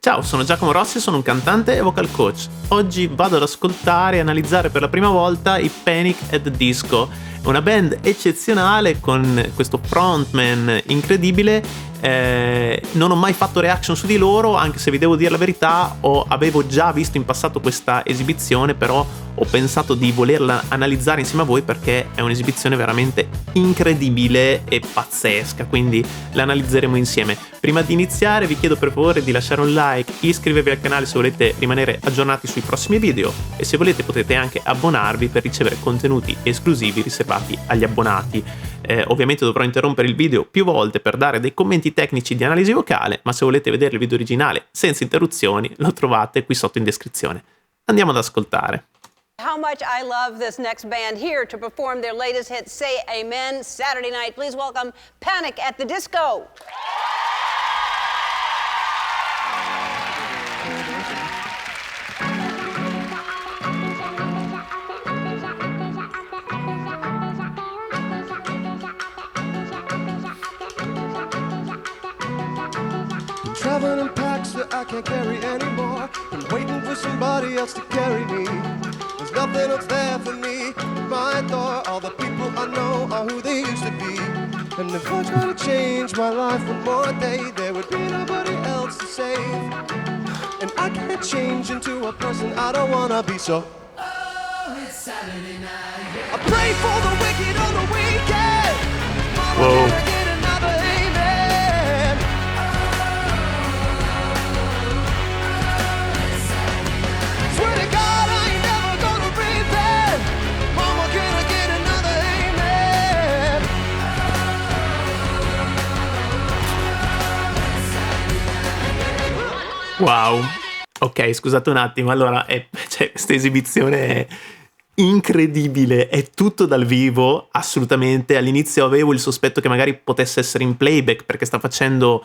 Ciao, sono Giacomo Rossi, sono un cantante e vocal coach. Oggi vado ad ascoltare e analizzare per la prima volta i Panic at the Disco, una band eccezionale con questo frontman incredibile. Non ho mai fatto reaction su di loro, anche se vi devo dire la verità, avevo già visto in passato questa esibizione, però ho pensato di volerla analizzare insieme a voi perché è un'esibizione veramente incredibile e pazzesca, quindi la analizzeremo insieme. Prima di iniziare vi chiedo per favore di lasciare un like, iscrivervi al canale se volete rimanere aggiornati sui prossimi video e se volete potete anche abbonarvi per ricevere contenuti esclusivi riservati agli abbonati. Ovviamente dovrò interrompere il video più volte per dare dei commenti tecnici di analisi vocale, ma se volete vedere il video originale senza interruzioni lo trovate qui sotto in descrizione. Andiamo ad ascoltare. How much I love this next band here to perform their latest hit, Say Amen, Saturday night. Please welcome Panic at the Disco. Traveling in packs that I can't carry anymore. Been waiting for somebody else to carry me. There's nothing else there for me. My thought, all the people I know are who they used to be. And if I try to change my life one more day, there would be nobody else to save. And I can't change into a person I don't wanna be, so oh, it's Saturday night. I pray for the wicked on the weekend. Mama, Whoa. can I get another amen? Swear to God, I ain't never gonna repent. Mama, can I get another amen? Wow, ok, scusate un attimo, allora c'è questa esibizione è incredibile, è tutto dal vivo, assolutamente. All'inizio avevo il sospetto che magari potesse essere in playback perché sta facendo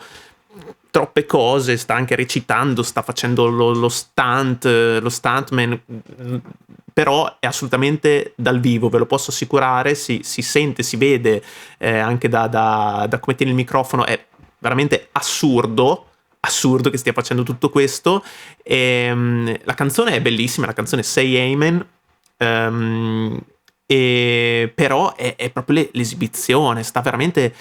troppe cose, sta anche recitando, sta facendo lo stuntman, però è assolutamente dal vivo, ve lo posso assicurare, si sente, si vede anche da come tiene il microfono, è veramente assurdo che stia facendo tutto questo. La canzone è bellissima, la canzone Say Amen, però è proprio l'esibizione, sta veramente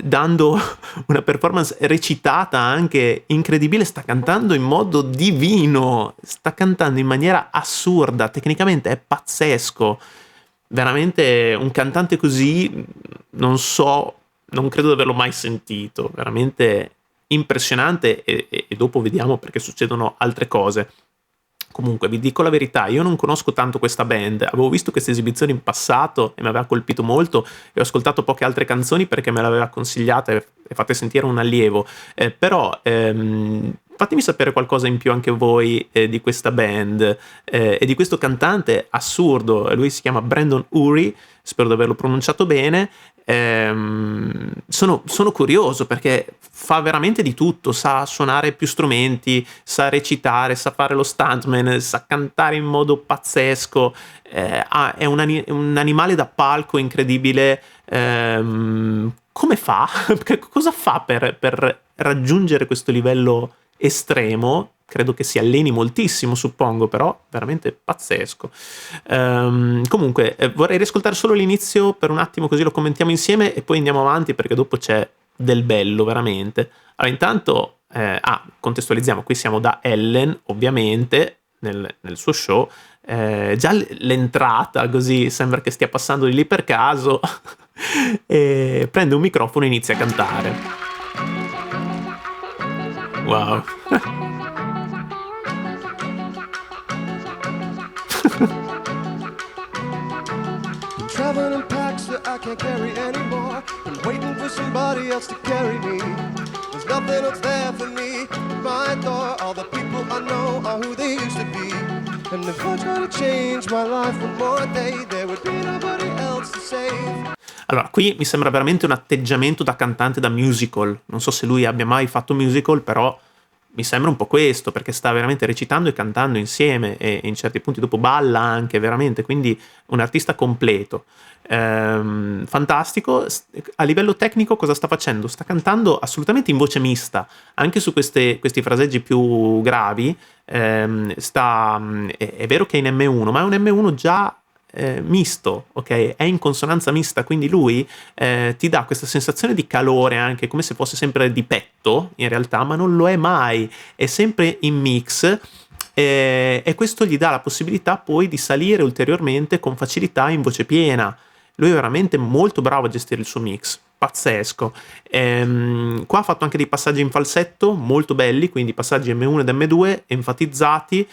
dando una performance recitata anche incredibile, sta cantando in modo divino, sta cantando in maniera assurda, tecnicamente è pazzesco, veramente un cantante così non credo di averlo mai sentito, veramente impressionante e dopo vediamo perché succedono altre cose. Comunque vi dico la verità, io non conosco tanto questa band, avevo visto questa esibizione in passato e mi aveva colpito molto e ho ascoltato poche altre canzoni perché me l'aveva consigliata e fate sentire un allievo, però fatemi sapere qualcosa in più anche voi di questa band e di questo cantante assurdo. Lui si chiama Brandon Urie, spero di averlo pronunciato bene. Sono curioso perché fa veramente di tutto, sa suonare più strumenti, sa recitare, sa fare lo stuntman, sa cantare in modo pazzesco, è un animale da palco incredibile. Come fa? Cosa fa per raggiungere questo livello estremo? Credo che si alleni moltissimo, suppongo, però veramente pazzesco. Comunque vorrei riascoltare solo l'inizio per un attimo così lo commentiamo insieme e poi andiamo avanti perché dopo c'è del bello veramente. Allora intanto contestualizziamo, qui siamo da Ellen ovviamente nel suo show, già l'entrata così sembra che stia passando di lì per caso e prende un microfono e inizia a cantare. Wow. Traveling in packs that I can't carry anymore. Been waiting for somebody else to carry me. There's nothing else there for me. My thought, all the people I know are who they used to be. And if I try to change my life one more day, there would be nobody else to save. Allora, qui mi sembra veramente un atteggiamento da cantante da musical. Non so se lui abbia mai fatto musical, però mi sembra un po' questo, perché sta veramente recitando e cantando insieme e in certi punti dopo balla anche veramente, quindi un artista completo. Fantastico. A livello tecnico cosa sta facendo? Sta cantando assolutamente in voce mista, anche su questi fraseggi più gravi. È vero che è in M1, ma è un M1 già misto, ok? È in consonanza mista, quindi lui ti dà questa sensazione di calore anche come se fosse sempre di petto in realtà, ma non lo è mai, è sempre in mix, e questo gli dà la possibilità poi di salire ulteriormente con facilità in voce piena. Lui è veramente molto bravo a gestire il suo mix, pazzesco. Qua ha fatto anche dei passaggi in falsetto molto belli, quindi passaggi M1 ed M2 enfatizzati,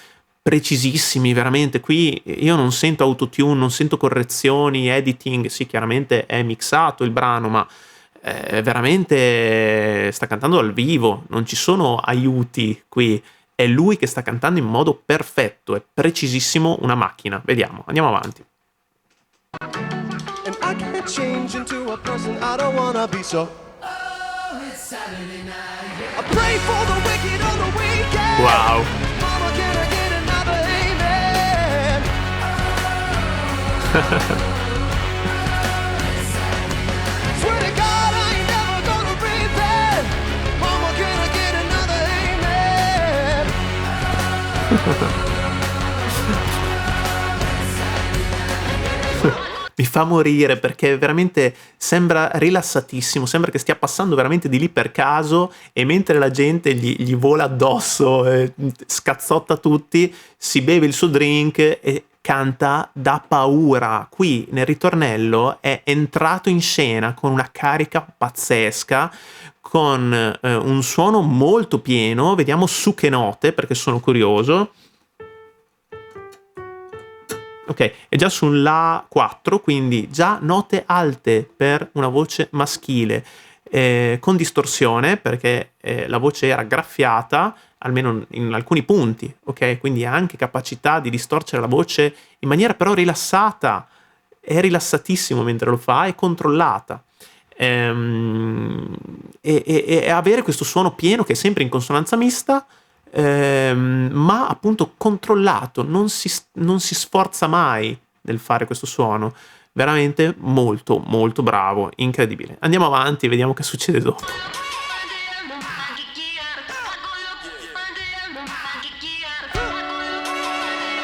precisissimi veramente. Qui io non sento autotune, non sento correzioni, editing. Sì, chiaramente è mixato il brano, ma veramente sta cantando dal vivo, non ci sono aiuti qui, è lui che sta cantando in modo perfetto, è precisissimo, una macchina. Vediamo, andiamo avanti. And I can't change into a person I don't wanna be, so I pray for the wicked on the weekend. Wow. Mama, can I get another amen? Swear to God I ain't never gonna repent. Mama, can I get another amen? Mi fa morire perché veramente sembra rilassatissimo, sembra che stia passando veramente di lì per caso, e mentre la gente gli vola addosso, scazzotta tutti, si beve il suo drink e canta da paura. Qui nel ritornello è entrato in scena con una carica pazzesca, con un suono molto pieno. Vediamo su che note, perché sono curioso. Ok, è già sulla 4, quindi già note alte per una voce maschile, con distorsione, perché la voce era graffiata, almeno in alcuni punti, ok? Quindi ha anche capacità di distorcere la voce in maniera però rilassata, è rilassatissimo mentre lo fa, è controllata. E avere questo suono pieno che è sempre in consonanza mista, ma appunto controllato, non si sforza mai nel fare questo suono. Veramente molto molto bravo, incredibile. Andiamo avanti e vediamo che succede dopo.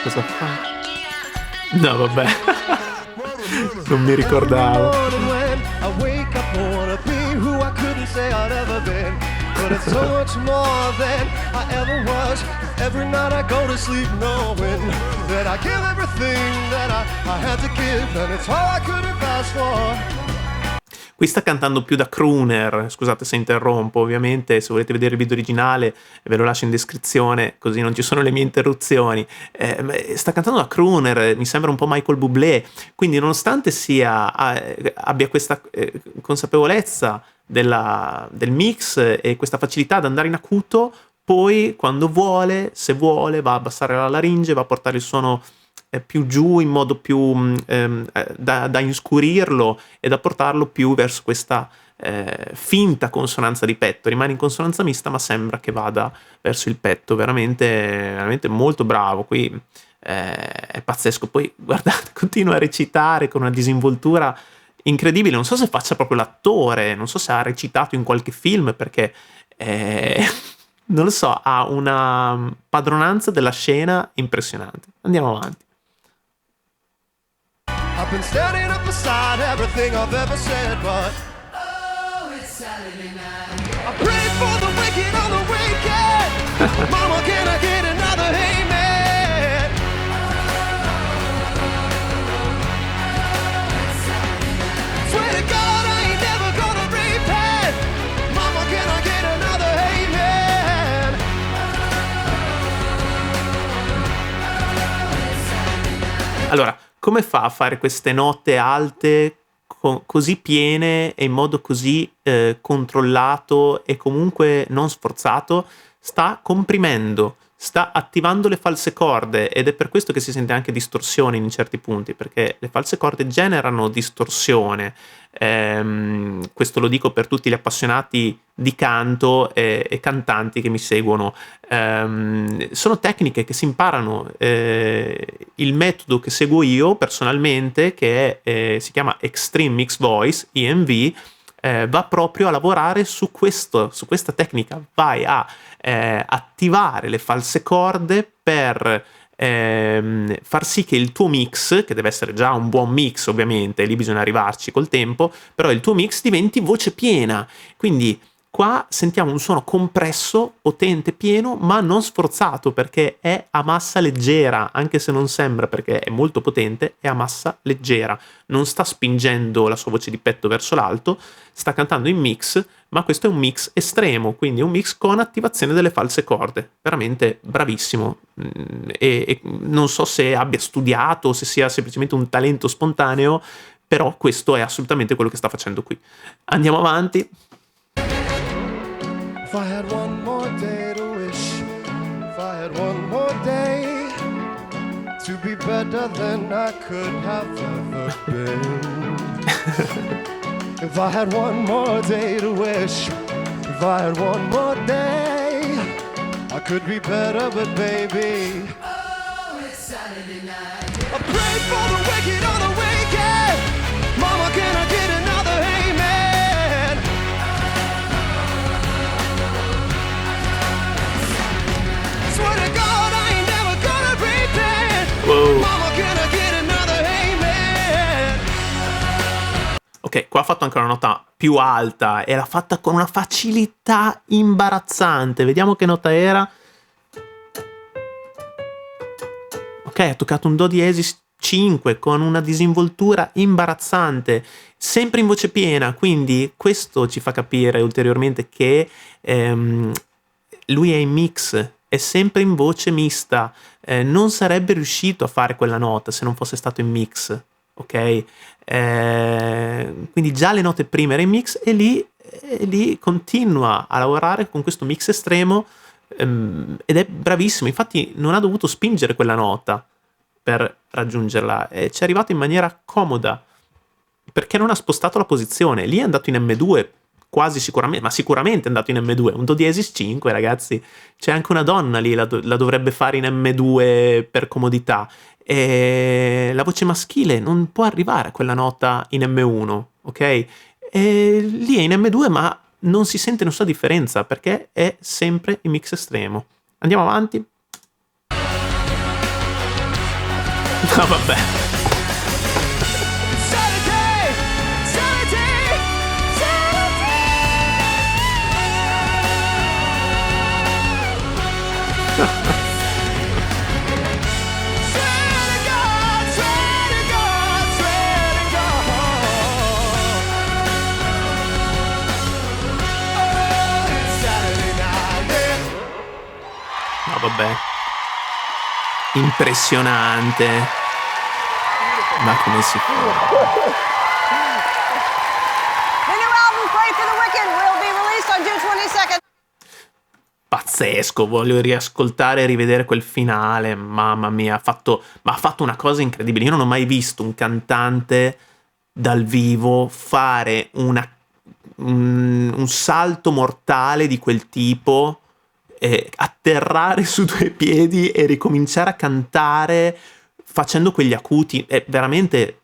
Cosa fa? No, vabbè. Non mi ricordavo. But it's so much more than I ever was. Every night I go to sleep knowing that I give everything that I had to give, and it's all I could have asked for. Qui sta cantando più da crooner, scusate se interrompo, ovviamente se volete vedere il video originale ve lo lascio in descrizione, così non ci sono le mie interruzioni. Sta cantando da crooner, mi sembra un po' Michael Bublé, quindi nonostante abbia questa consapevolezza del mix e questa facilità ad andare in acuto, poi quando vuole, se vuole, va a abbassare la laringe, va a portare il suono più giù in modo più da inscurirlo e da portarlo più verso questa finta consonanza di petto. Rimane in consonanza mista ma sembra che vada verso il petto. Veramente, veramente molto bravo. Qui è pazzesco. Poi guardate, continua a recitare con una disinvoltura incredibile. Non so se faccia proprio l'attore, non so se ha recitato in qualche film, perché non lo so, ha una padronanza della scena impressionante. Andiamo avanti. I've been standing up beside everything I've ever said, but Oh, it's Saturday night. I prayed for the wicked on the weekend. Mama, can I get another amen? Swear to God I ain't never gonna repent. Mama, can I get another amen? Allora, come fa a fare queste note alte così piene e in modo così controllato e comunque non sforzato? Sta comprimendo, sta attivando le false corde, ed è per questo che si sente anche distorsione in certi punti, perché le false corde generano distorsione. Questo lo dico per tutti gli appassionati di canto e cantanti che mi seguono. Sono tecniche che si imparano. Il metodo che seguo io personalmente, che si chiama Extreme Mix Voice, EMV, va proprio a lavorare su questa tecnica. Vai a attivare le false corde per far sì che il tuo mix, che deve essere già un buon mix ovviamente, lì bisogna arrivarci col tempo, però il tuo mix diventi voce piena. Quindi qua sentiamo un suono compresso, potente, pieno, ma non sforzato, perché è a massa leggera, anche se non sembra, perché è molto potente, è a massa leggera. Non sta spingendo la sua voce di petto verso l'alto, sta cantando in mix, ma questo è un mix estremo, quindi è un mix con attivazione delle false corde. Veramente bravissimo. E non so se abbia studiato o se sia semplicemente un talento spontaneo, però questo è assolutamente quello che sta facendo qui. Andiamo avanti. If I had one more day to wish, if I had one more day to be better than I could have ever been. If I had one more day to wish, if I had one more day, I could be better, but baby, Oh, it's Saturday night. I prayed for the wicked or the wicked. Mama, can I get another amen? Swear to God, I ain't never gonna repent. Wow. Mama, can I get another amen? Ok, qua ha fatto anche una nota più alta e l'ha fatta con una facilità imbarazzante. Vediamo che nota era. Ok, ha toccato un Do diesis 5 con una disinvoltura imbarazzante, sempre in voce piena, quindi questo ci fa capire ulteriormente che lui è in mix, è sempre in voce mista, non sarebbe riuscito a fare quella nota se non fosse stato in mix, ok? Quindi già le note prime era in mix e lì continua a lavorare con questo mix estremo, ed è bravissimo. Infatti non ha dovuto spingere quella nota per raggiungerla, ci è arrivato in maniera comoda perché non ha spostato la posizione. Lì è andato in M2 quasi sicuramente, ma sicuramente è andato in M2, un Do diesis 5, ragazzi. C'è anche una donna lì, la dovrebbe fare in M2 per comodità, e la voce maschile non può arrivare a quella nota in M1, ok? E lì è in M2, ma non si sente nessuna differenza perché è sempre in mix estremo. Andiamo avanti. No, vabbè. Saturday, Saturday, Swear to God, swear to God, swear to God. Oh, it's Saturday night, yeah. No, vabbè. Impressionante. Ma come si fa? The new album, Pray for the Wicked, will be released on June 22nd. Pazzesco, voglio riascoltare e rivedere quel finale. Mamma mia, ha fatto una cosa incredibile. Io non ho mai visto un cantante dal vivo fare un salto mortale di quel tipo, atterrare su due piedi e ricominciare a cantare facendo quegli acuti. È veramente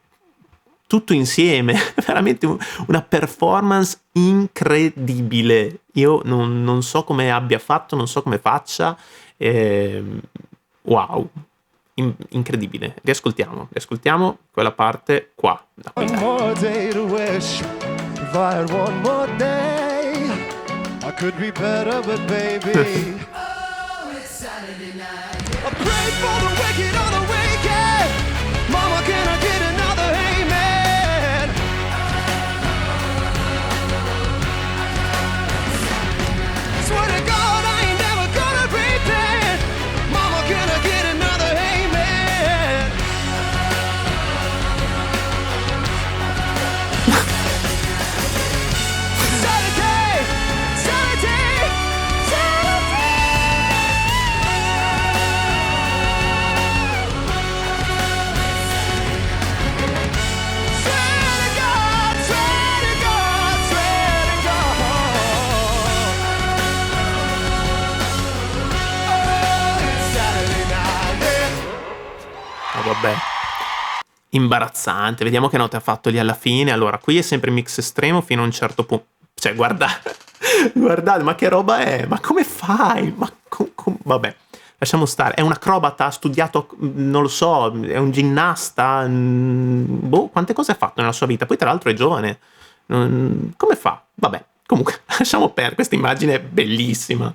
tutto insieme, veramente una performance incredibile. Io non so come abbia fatto, non so come faccia. Wow, incredibile. Riascoltiamo quella parte qua. Da qui. One more day to wish. If I had one more day, I could be better, but baby, Oh, it's Saturday night. I prayed for the wicked or the wicked. Mama, can I get another amen? Swear to God, I ain't never gonna repent. Mama, can I get another amen? Saturday, Saturday, Saturday. vabbè. Imbarazzante. Vediamo che note ha fatto lì alla fine. Allora, qui è sempre mix estremo fino a un certo punto. Cioè, guardate, ma che roba è? Ma come fai? Vabbè, lasciamo stare. È un acrobata, ha studiato, non lo so, è un ginnasta. Boh, quante cose ha fatto nella sua vita. Poi, tra l'altro, è giovane. Come fa? Vabbè, comunque, lasciamo perdere. Questa immagine è bellissima.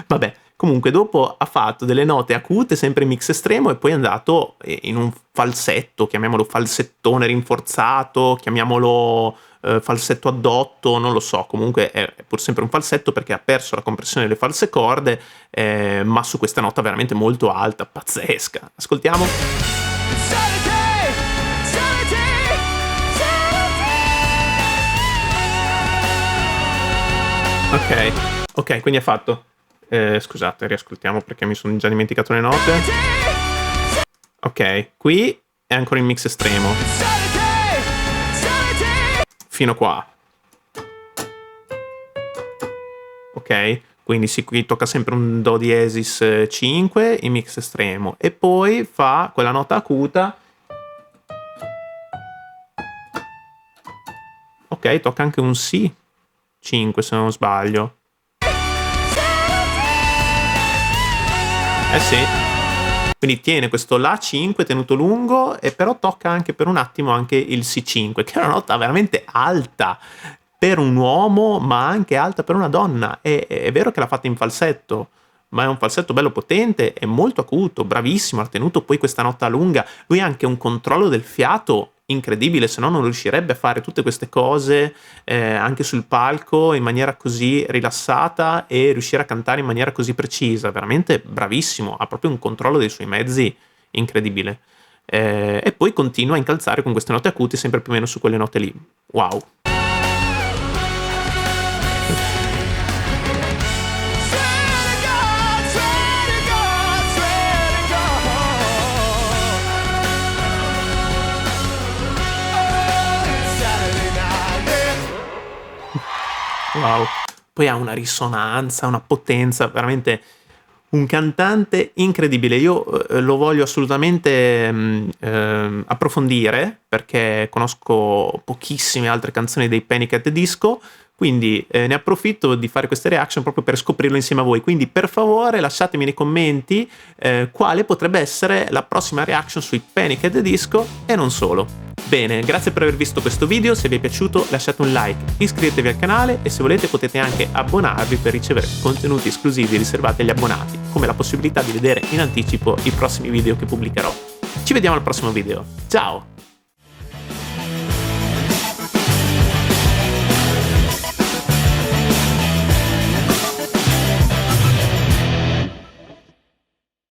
Vabbè. Comunque dopo ha fatto delle note acute, sempre in mix estremo, e poi è andato in un falsetto, chiamiamolo falsettone rinforzato, chiamiamolo falsetto addotto, non lo so, comunque è pur sempre un falsetto perché ha perso la compressione delle false corde, ma su questa nota veramente molto alta, pazzesca. Ascoltiamo. Ok, quindi ha fatto... scusate, riascoltiamo perché mi sono già dimenticato le note. Ok, qui è ancora in mix estremo. Fino qua. Ok, quindi sì, qui tocca sempre un Do diesis 5 in mix estremo. E poi fa quella nota acuta. Ok, tocca anche un Si 5 se non sbaglio. Eh sì, quindi tiene questo La 5 tenuto lungo e però tocca anche per un attimo anche il Si 5, che è una nota veramente alta per un uomo ma anche alta per una donna. È vero che l'ha fatta in falsetto, ma è un falsetto bello potente e molto acuto, bravissimo, ha tenuto poi questa nota lunga. Lui ha anche un controllo del fiato incredibile, se no non riuscirebbe a fare tutte queste cose anche sul palco in maniera così rilassata e riuscire a cantare in maniera così precisa. Veramente bravissimo, ha proprio un controllo dei suoi mezzi incredibile. E poi continua a incalzare con queste note acute sempre più o meno su quelle note lì. Wow. Wow, poi ha una risonanza, una potenza, veramente un cantante incredibile. Io lo voglio assolutamente approfondire perché conosco pochissime altre canzoni dei Panic! At the Disco, quindi ne approfitto di fare queste reaction proprio per scoprirlo insieme a voi. Quindi per favore lasciatemi nei commenti quale potrebbe essere la prossima reaction sui Panic! At the Disco e non solo. Bene, grazie per aver visto questo video, se vi è piaciuto lasciate un like, iscrivetevi al canale e se volete potete anche abbonarvi per ricevere contenuti esclusivi riservati agli abbonati, come la possibilità di vedere in anticipo i prossimi video che pubblicherò. Ci vediamo al prossimo video, ciao!